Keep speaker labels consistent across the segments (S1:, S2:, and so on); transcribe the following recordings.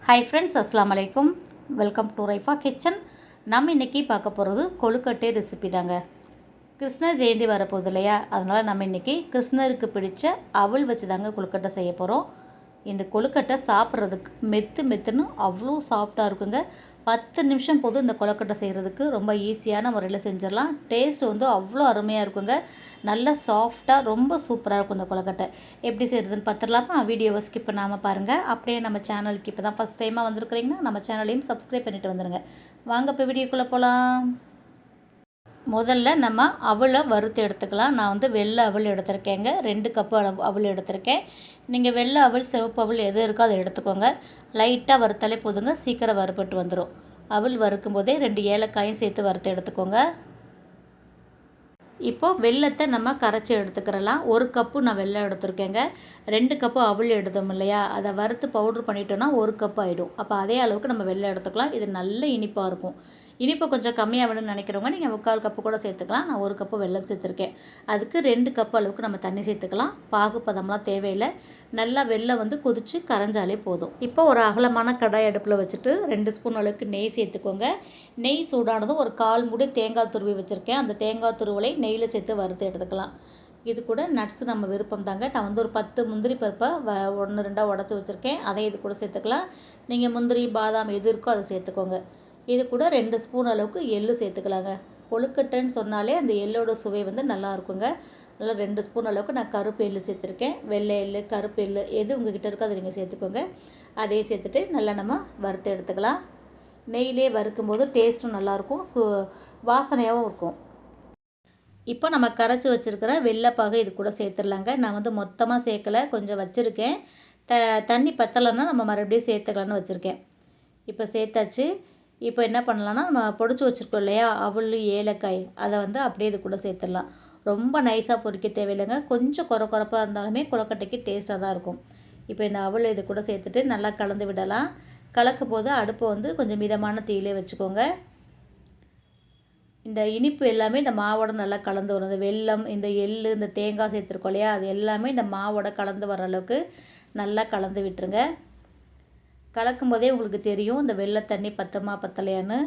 S1: Hi friends, அஸ்ஸலாமு அலைக்கும். Welcome to Raifa kitchen. நம்ம இன்றைக்கி பார்க்க போகிறது கொழுக்கட்டை ரெசிபி தாங்க. கிருஷ்ணர் ஜெயந்தி வரப்போகுது இல்லையா, அதனால் நம்ம இன்றைக்கி கிருஷ்ணருக்கு பிடிச்ச அவல் வச்சு தாங்க கொழுக்கட்டை செய்ய போகிறோம். இந்த கொழுக்கட்டை சாப்பிட்றதுக்கு மெத்துன்னு அவ்வளோ சாஃப்டாக இருக்குங்க. 10 நிமிஷம் போதும் இந்த கொழுக்கட்டை செய்கிறதுக்கு. ரொம்ப ஈஸியான முறையில் செஞ்சிடலாம். டேஸ்ட் அவ்வளோ அருமையாக இருக்குங்க. நல்லா சாஃப்டாக ரொம்ப சூப்பராக இருக்கும் இந்த கொழுக்கட்டை. எப்படி செய்கிறதுன்னு பார்த்துடலாமா? வீடியோவை ஸ்கிப் பண்ணாமல் பாருங்கள். அப்படியே நம்ம சேனலுக்கு இப்போ தான் ஃபஸ்ட் டைமாக வந்திருக்கிறீங்கன்னா நம்ம சேனலையும் சப்ஸ்கிரைப் பண்ணிவிட்டு வந்துடுங்க. வாங்க இப்போ வீடியோக்குள்ளே போகலாம். முதல்ல நம்ம அவலை வறுத்து எடுத்துக்கலாம். நான் வெள்ளை அவல் எடுத்திருக்கேங்க. 2 கப்பு அவல் எடுத்திருக்கேன். நீங்கள் வெள்ளை அவல், சிவப்பு அவல் எது இருக்கோ அதை எடுத்துக்கோங்க. லைட்டாக வறுத்தாலே போதுங்க, சீக்கிரம் வறுபட்டு வந்துடும். அவல் வறுக்கும் போதே 2 ஏலக்காயும் சேர்த்து வறுத்து எடுத்துக்கோங்க. இப்போது வெல்லத்தை நம்ம கரைச்சி எடுத்துக்கிறலாம். 1 கப்பு நான் வெல்லம் எடுத்துருக்கேங்க. 2 கப்பு அவல் எடுத்தோம் இல்லையா, அதை வறுத்து பவுட்ரு பண்ணிட்டோன்னா 1 கப்பு ஆகிடும். அப்போ அதே அளவுக்கு நம்ம வெல்லம் எடுத்துக்கலாம். இது நல்ல இனிப்பாக இருக்கும். இனிப்பு கொஞ்சம் கம்மியாக வேணும்னு நினைக்கிறவங்க நீங்கள் 3/4 கப்பு கூட சேர்த்துக்கலாம். நான் 1 கப்பு வெல்லம் சேர்த்துருக்கேன். அதுக்கு 2 கப்பு அளவுக்கு நம்ம தண்ணி சேர்த்துக்கலாம். பாகு பதம்லாம் தேவையில்லை. நல்லா வெல்லம் கொதித்து கரைஞ்சாலே போதும். இப்போ ஒரு அகலமான கடாய் அடுப்பில் வச்சுட்டு 2 ஸ்பூன் அளவுக்கு நெய் சேர்த்துக்கோங்க. நெய் சூடானதும் ஒரு 1/4 மூடி தேங்காய் துருவி வச்சுருக்கேன். அந்த தேங்காய் துருவலை நெய்யில் சேர்த்து வறுத்து எடுத்துக்கலாம். இது கூட நட்ஸ் நம்ம விருப்பம் தாங்க. நான் ஒரு 10 முந்திரி பருப்பை 1 2 உடச்சி வச்சுருக்கேன். அதை இது கூட சேர்த்துக்கலாம். நீங்கள் முந்திரி, பாதாம் எது இருக்கோ அதை சேர்த்துக்கோங்க. இது கூட 2 ஸ்பூன் அளவுக்கு எள்ளு சேர்த்துக்கலாங்க. கொழுக்கட்டைன்னு சொன்னாலே அந்த எள்ளோட சுவை நல்லா இருக்குங்க. நல்லா 2 ஸ்பூன் அளவுக்கு நான் கருப்பு எள்ளு சேர்த்துருக்கேன். வெள்ளை எள்ளு, கருப்பு எள்ளு எது உங்ககிட்ட இருக்கோ அதை நீங்கள் சேர்த்துக்கோங்க. அதையே சேர்த்துட்டு நல்லா நம்ம வறுத்து எடுத்துக்கலாம். நெய்யிலே வறுக்கும்போது டேஸ்ட்டும் நல்லாயிருக்கும், வாசனையாகவும் இருக்கும். இப்போ நம்ம கரைச்சி வச்சுருக்கிற வெள்ளைப்பாகு இது கூட சேர்த்துடலாங்க. நான் மொத்தமாக சேர்க்கலை, கொஞ்சம் வச்சுருக்கேன். தண்ணி பத்தலைன்னா நம்ம மறுபடியும் சேர்த்துக்கலான்னு வச்சுருக்கேன். இப்போ சேர்த்தாச்சு. இப்போ என்ன பண்ணலான்னா, நம்ம பொடிச்சு வச்சுருக்கோம் இல்லையா அவல், ஏலக்காய், அதை அப்படியே இது கூட சேர்த்துடலாம். ரொம்ப நைஸாக பொரிக்க தேவையில்லைங்க. கொஞ்சம் கொரப்பாக இருந்தாலுமே கொழுக்கட்டைக்கு டேஸ்ட்டாக தான் இருக்கும். இப்போ இந்த அவல் இது கூட சேர்த்துட்டு நல்லா கலந்து விடலாம். கலக்கும் போது அடுப்பை கொஞ்சம் மிதமான தீயிலே வச்சுக்கோங்க. இந்த இனிப்பு எல்லாமே இந்த மாவோட நல்லா கலந்து வரும். இந்த வெல்லம், இந்த எள்ளு, இந்த தேங்காய் சேர்த்துருக்கோம் இல்லையா, அது எல்லாமே இந்த மாவோட கலந்து வர அளவுக்கு நல்லா கலந்து விட்டுருங்க. கலக்கும் போதே உங்களுக்கு தெரியும் இந்த வெள்ளை தண்ணி பத்தமா பத்தலையான்னு.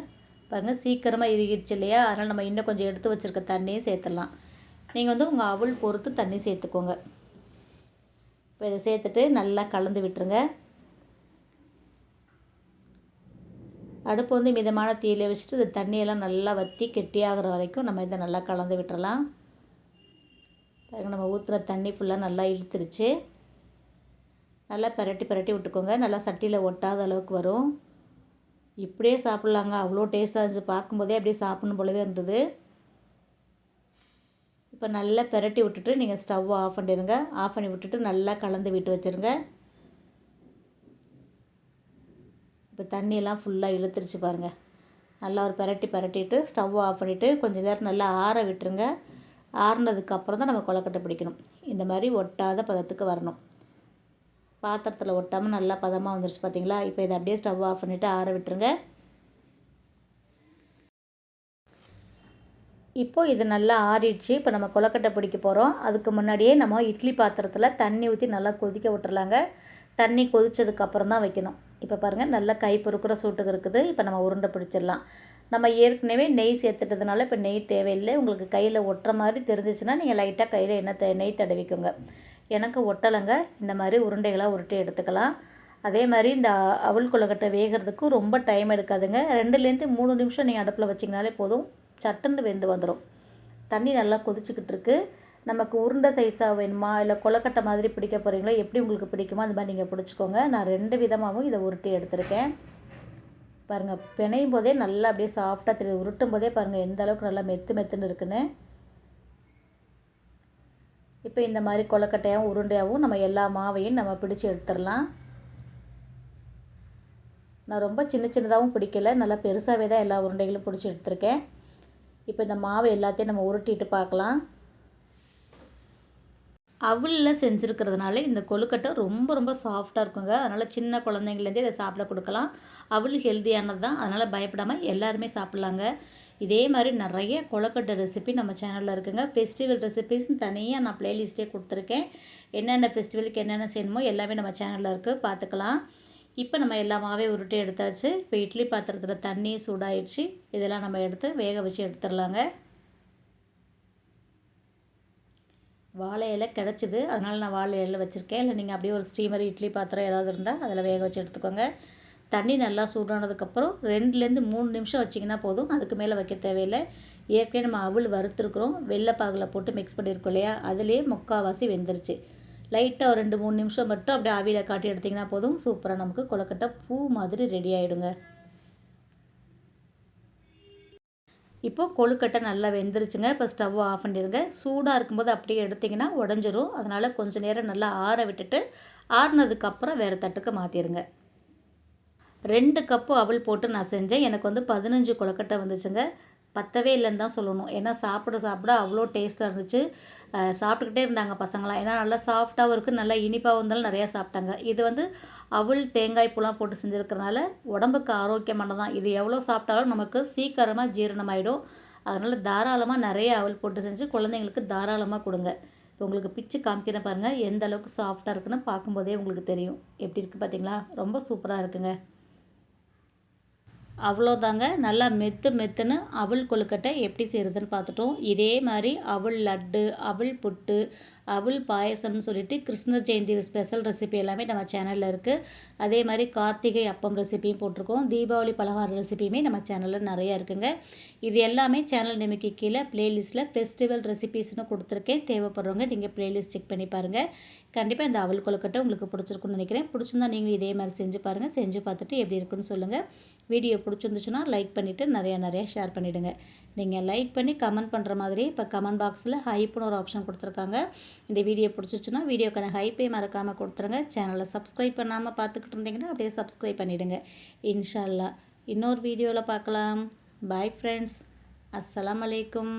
S1: பாருங்கள், சீக்கிரமாக இறுகிடுச்சு இல்லையா, அதனால் நம்ம இன்னும் கொஞ்சம் எடுத்து வச்சுருக்க தண்ணியும் சேர்த்துடலாம். நீங்கள் உங்கள் அவல் பொறுத்து தண்ணி சேர்த்துக்கோங்க. இப்போ இதை சேர்த்துட்டு நல்லா கலந்து விட்டுருங்க. அடுப்பு மிதமான தீயில வச்சுட்டு இந்த தண்ணியெல்லாம் நல்லா வற்றி கெட்டியாகிற வரைக்கும் நம்ம இதை நல்லா கலந்து விட்டுறலாம். பாருங்கள், நம்ம ஊற்றுன தண்ணி ஃபுல்லாக நல்லா இழுத்துருச்சு. நல்லா பரட்டி விட்டுக்கோங்க. நல்லா சட்டியில் ஒட்டாத அளவுக்கு வரும். இப்படியே சாப்பிட்லாங்க, அவ்வளோ டேஸ்ட்டாக இருந்துச்சு. பார்க்கும்போதே அப்படியே சாப்பிட்ணும் போலவே இருந்தது. இப்போ நல்லா பரட்டி விட்டுட்டு நீங்கள் ஸ்டவ் ஆஃப் பண்ணிடுங்க. ஆஃப் பண்ணி விட்டுட்டு நல்லா கலந்து விட்டு வச்சுருங்க. இப்போ தண்ணியெல்லாம் ஃபுல்லாக இழுத்துருச்சு பாருங்கள். நல்லா ஒரு பரட்டிட்டு ஸ்டவ் ஆஃப் பண்ணிவிட்டு கொஞ்சம் நேரம் நல்லா ஆற விட்டுருங்க. ஆறுனதுக்கப்புறம் தான் நம்ம கொழுக்கட்டை பிடிக்கணும். இந்த மாதிரி ஒட்டாத பதத்துக்கு வரணும். பாத்திரத்தில் ஒட்டாமல் நல்லா பதமாக வந்துருச்சு பார்த்தீங்களா. இப்போ இதை அப்படியே ஸ்டவ் ஆஃப் பண்ணிவிட்டு ஆற விட்டுருங்க. இப்போது இது நல்லா ஆறிடுச்சு. இப்போ நம்ம கொழுக்கட்டை பிடிக்க போகிறோம். அதுக்கு முன்னாடியே நம்ம இட்லி பாத்திரத்தில் தண்ணி ஊற்றி நல்லா கொதிக்க விட்டுறலாங்க. தண்ணி கொதித்ததுக்கப்புறம் தான் வைக்கணும். இப்போ பாருங்கள், நல்லா கை பொறுக்கிற சூட்டுக்கு இருக்குது. இப்போ நம்ம உருண்டை பிடிச்சிடலாம். நம்ம ஏற்கனவே நெய் சேர்த்துட்டதுனால இப்போ நெய் தேவையில்லை. உங்களுக்கு கையில் ஒட்டுற மாதிரி தெரிஞ்சிச்சுன்னா நீங்கள் லைட்டாக கையில் நெய் தடவிக்கோங்க. எனக்கு ஒட்டலைங்க. இந்த மாதிரி உருண்டைகளாக உருட்டி எடுத்துக்கலாம். அதே மாதிரி இந்த அவல் கொழுக்கட்டை வேகிறதுக்கு ரொம்ப டைம் எடுக்காதுங்க. 2லேருந்து 3 நிமிஷம் நீங்கள் அடுப்பில் வச்சிங்கனாலே போதும், சட்டுன்னு வெந்து வந்துடும். தண்ணி நல்லா கொதிச்சுக்கிட்டு இருக்கு. நமக்கு உருண்டை சைஸாக வேணுமா இல்லை கொழுக்கட்டை மாதிரி பிடிக்க போகிறீங்களோ, எப்படி உங்களுக்கு பிடிக்குமோ அந்த மாதிரி நீங்கள் பிடிச்சிக்கோங்க. நான் 2 விதமாகவும் இதை உருட்டி எடுத்திருக்கேன். பாருங்கள், பிணையும் போதே நல்லா அப்படியே சாஃப்டாக தெரியுது. உருட்டும் போதே பாருங்கள் எந்த அளவுக்கு நல்லா மெத்துன்னு இருக்குன்னு. இப்போ இந்த மாதிரி கொழுக்கட்டையாகவும் உருண்டையாகவும் நம்ம எல்லா மாவையும் நம்ம பிடிச்சி எடுத்துடலாம். நான் ரொம்ப சின்னதாகவும் பிடிக்கலை, நல்லா பெருசாகவே தான் எல்லா உருண்டைகளும் பிடிச்சி எடுத்துருக்கேன். இப்போ இந்த மாவை எல்லாத்தையும் நம்ம உருட்டிட்டு பார்க்கலாம். அவலில் செஞ்சுருக்கிறதுனால இந்த கொழுக்கட்டை ரொம்ப சாஃப்டாக இருக்குங்க. அதனால் சின்ன குழந்தைங்கள்லேருந்தே இதை சாப்பிட கொடுக்கலாம். அவல் ஹெல்த்தியானது தான், அதனால் பயப்படாமல் எல்லாருமே சாப்பிட்லாங்க. இதே மாதிரி நிறைய கொழுக்கட்டை ரெசிபி நம்ம சேனலில் இருக்குங்க. ஃபெஸ்டிவல் ரெசிபிஸ்ன்னு தனியாக நான் ப்ளேலிஸ்ட்டே கொடுத்துருக்கேன். என்னென்ன ஃபெஸ்டிவலுக்கு என்னென்ன செய்யணுமோ எல்லாமே நம்ம சேனலில் இருக்குது, பார்த்துக்கலாம். இப்போ நம்ம எல்லா மாவையும் உருட்டி எடுத்தாச்சு. இப்போ இட்லி பாத்திரத்தில் தண்ணி சூடாயிடுச்சு. இதெல்லாம் நம்ம எடுத்து வேக வச்சு எடுத்துடலாங்க. வாழை இலை கிடச்சிது, அதனால் நான் வாழை இலையில் வச்சுருக்கேன். இல்லை நீங்கள் அப்படியே ஒரு ஸ்டீமர் இட்லி பாத்திரம் ஏதாவது இருந்தால் அதில் வேக வச்சு எடுத்துக்கோங்க. தண்ணி நல்லா சூடானதுக்கப்புறம் 2லேருந்து 3 நிமிஷம் வச்சிங்கன்னா போதும். அதுக்கு மேலே வைக்க தேவையில்லை. ஏற்கனவே நம்ம அவல் வறுத்துருக்குறோம். வெள்ளைப்பாகில் போட்டு மிக்ஸ் பண்ணியிருக்கோம் இல்லையா, அதுலேயே முக்கால்வாசி வெந்துருச்சு. லைட்டாக ஒரு 2-3 நிமிஷம் மட்டும் அப்படியே ஆவியில் காட்டி எடுத்திங்கன்னா போதும். சூப்பராக நமக்கு கொழுக்கட்டை பூ மாதிரி ரெடி ஆகிடுங்க. இப்போது கொழுக்கட்டை நல்லா வெந்துருச்சுங்க. இப்போ ஸ்டவ் ஆஃப் பண்ணிடுங்க. சூடாக இருக்கும்போது அப்படியே எடுத்திங்கன்னா உடஞ்சிரும். அதனால் கொஞ்சம் நேரம் நல்லா ஆற விட்டுட்டு ஆறுனதுக்கப்புறம் வேறு தட்டுக்கு மாற்றிடுங்க. 2 கப்பு அவல் போட்டு நான் செஞ்சேன். எனக்கு வந்து 15 கொழுக்கட்டை வந்துச்சுங்க. பத்தவே இல்லைன்னு தான் சொல்லணும். ஏன்னா சாப்பிட அவ்வளோ டேஸ்ட்டாக இருந்துச்சு. சாப்பிட்டுக்கிட்டே இருந்தாங்க பசங்களாம். ஏன்னா நல்லா சாஃப்ட்டாகவும் இருக்குது, நல்லா இனிப்பாகவும் இருந்தாலும் நிறையா சாப்பிட்டாங்க. இது வந்து அவல் தேங்காய் பூலாம் போட்டு செஞ்சுருக்கிறனால உடம்புக்கு ஆரோக்கியமானதான். இது எவ்வளோ சாப்பிட்டாலும் நமக்கு சீக்கிரமாக ஜீரணமாயிடும். அதனால் தாராளமாக நிறைய அவல் போட்டு செஞ்சு குழந்தைங்களுக்கு தாராளமாக கொடுங்க. இப்போ உங்களுக்கு பிச்சு காமிக்கிறேன் பாருங்கள், எந்த அளவுக்கு சாஃப்ட்டாக இருக்குன்னு பார்க்கும்போதே உங்களுக்கு தெரியும். எப்படி இருக்குது பார்த்தீங்களா? ரொம்ப சூப்பராக இருக்குங்க. அவ்வளோதாங்க. நல்லா மெத்துன்னு அவல் கொழுக்கட்டை எப்படி செய்கிறதுன்னு பார்த்துட்டோம். இதே மாதிரி அவல் லட்டு, அவல் புட்டு, அவல் பாயசம்னு சொல்லிட்டு கிருஷ்ணர் ஜெயந்தி ஸ்பெஷல் ரெசிபி எல்லாமே நம்ம சேனலில் இருக்குது. அதே மாதிரி கார்த்திகை அப்பம் ரெசிபியும் போட்டிருக்கோம். தீபாவளி பலகார ரெசிபியுமே நம்ம சேனலில் நிறையா இருக்குங்க. இது எல்லாமே சேனல் நேமுக்கு கீழே ப்ளேலிஸ்ட்டில் ஃபெஸ்டிவல் ரெசிபீஸ்னு கொடுத்துருக்கேன். தேவைப்படுறவங்க நீங்கள் ப்ளேலிஸ்ட் செக் பண்ணி பாருங்கள். கண்டிப்பாக இந்த அவல் கொழுக்கட்டை உங்களுக்கு பிடிச்சிருக்குன்னு நினைக்கிறேன். பிடிச்சிருந்தா நீங்களும் இதே மாதிரி செஞ்சு பாருங்கள். செஞ்சு பார்த்துட்டு எப்படி இருக்குன்னு சொல்லுங்கள். வீடியோ பிடிச்சிருந்துச்சுன்னா லைக் பண்ணிவிட்டு நிறையா ஷேர் பண்ணிவிடுங்க. நீங்கள் லைக் பண்ணி கமெண்ட் பண்ணுற மாதிரி இப்போ கமெண்ட் பாக்ஸில் ஹைப்புன்னு ஒரு ஆப்ஷன் கொடுத்துருக்காங்க. இந்த வீடியோ பிடிச்சிச்சுன்னா வீடியோக்கான ஹைப்பே மறக்காமல் கொடுத்துருங்க. சேனலை சப்ஸ்கிரைப் பண்ணாமல் பார்த்துக்கிட்டு இருந்தீங்கன்னா அப்படியே சப்ஸ்கிரைப் பண்ணிவிடுங்க. இன்ஷா அல்லாஹ் இன்னொரு வீடியோவில் பார்க்கலாம். Bye friends. அஸ்ஸலாமு அலைக்கும்.